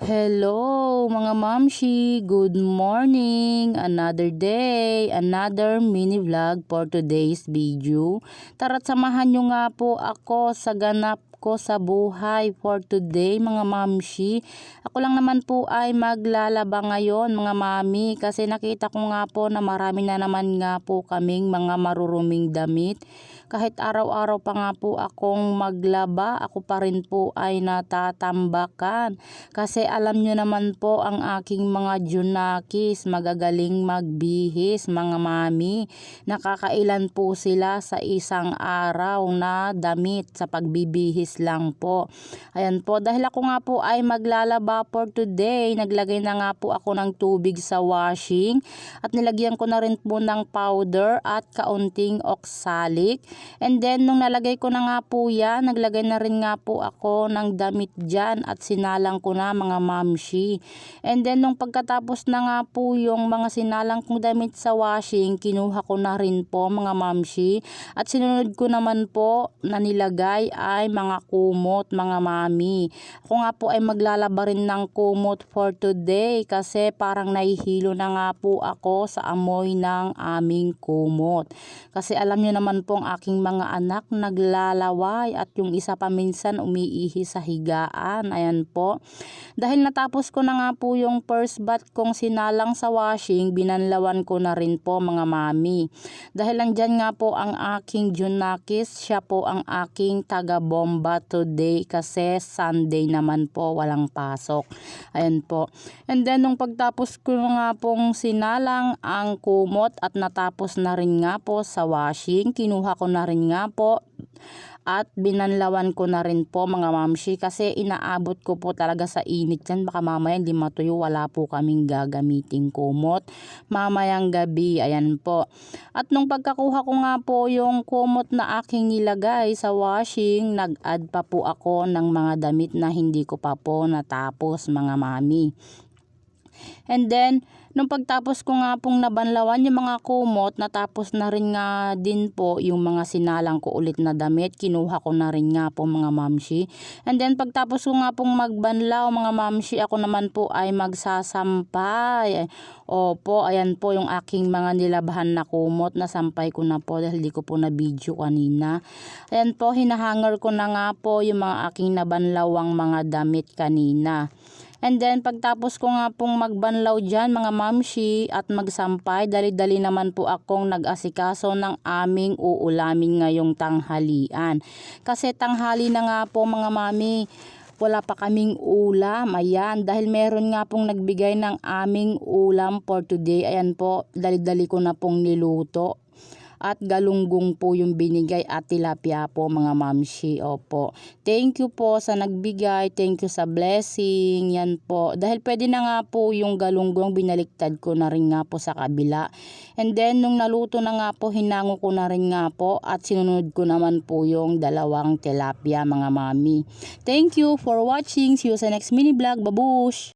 Hello mga mamshi, good morning, another day, another mini vlog for today's video. Tara't samahan nyo nga po ako sa ganap ko sa buhay for today mga mamshi. Ako lang naman po ay maglalaba ngayon mga mami kasi nakita ko nga po na marami na naman nga po kaming mga maruruming damit. Kahit araw-araw pa nga po akong maglaba, ako pa rin po ay natatambakan. Kasi alam nyo naman po ang aking mga junakis, magagaling magbihis mga mami. Nakakailan po sila sa isang araw na damit sa pagbibihis lang po. Ayan po, dahil ako nga po ay maglalaba for today, naglagay na nga po ako ng tubig sa washing at nilagyan ko na rin po ng powder at kaunting oxalic. And then nung nalagay ko na nga po yan, naglagay na rin nga po ako ng damit dyan at sinalang ko na mga mamshi. And then nung pagkatapos na nga po yung mga sinalang kong damit sa washing, kinuha ko na rin po mga mamshi. At sinunod ko naman po na nilagay ay mga kumot mga mami. Ako nga po ay maglalaba rin ng kumot for today kasi parang nahihilo na nga po ako sa amoy ng aming kumot. Kasi alam nyo naman po ang aking mga anak naglalaway at yung isa pa minsan umiihi sa higaan. Ayan po. Dahil natapos ko na nga po yung first bath kong sinalang sa washing, binanlawan ko na rin po mga mami. Dahil andyan nga po ang aking junakis, siya po ang aking taga-bomba today kasi Sunday naman po, walang pasok. Ayan po. And then nung pagtapos ko nga pong sinalang ang kumot at natapos na rin nga po sa washing, kinuha ko na rin nga po at binanlawan ko na rin po mga mamshi kasi inaabot ko po talaga sa init yan, baka mamaya hindi matuyo, wala po kaming gagamiting kumot mamayang gabi. Ayan po. At nung pagkakuha ko nga po yung kumot na aking nilagay sa washing, nag-add pa po ako ng mga damit na hindi ko pa po natapos mga mami. And then, nung pagtapos ko nga pong nabanlawan yung mga kumot, natapos na rin nga din po yung mga sinalang ko ulit na damit. Kinuha ko na rin nga po mga mamshi. And then, pagtapos ko nga pong magbanlaw mga mamshi, ako naman po ay magsasampay. Opo, ayan po yung aking mga nilabahan na kumot. Nasampay ko na po dahil di ko po na video kanina. Ayan po, hinahanger ko na nga po yung mga aking nabanlawang mga damit kanina. And then pagtapos ko nga pong magbanlaw dyan mga mamshi at magsampay, dali-dali naman po akong nag-asikaso ng aming uulamin ngayong tanghalian. Kasi tanghali na nga po mga mami, wala pa kaming ulam. Ayan, dahil meron nga pong nagbigay ng aming ulam for today. Ayan po, dali-dali ko na pong niluto. At galunggong po yung binigay at tilapia po mga mamshi. Opo. Thank you po sa nagbigay. Thank you sa blessing. Yan po. Dahil pwede na nga po yung galunggong, binaliktad ko na rin nga po sa kabila. And then nung naluto na nga po, hinango ko na rin nga po at sinunod ko naman po yung dalawang tilapia mga mami. Thank you for watching. See you sa next mini vlog. Babush!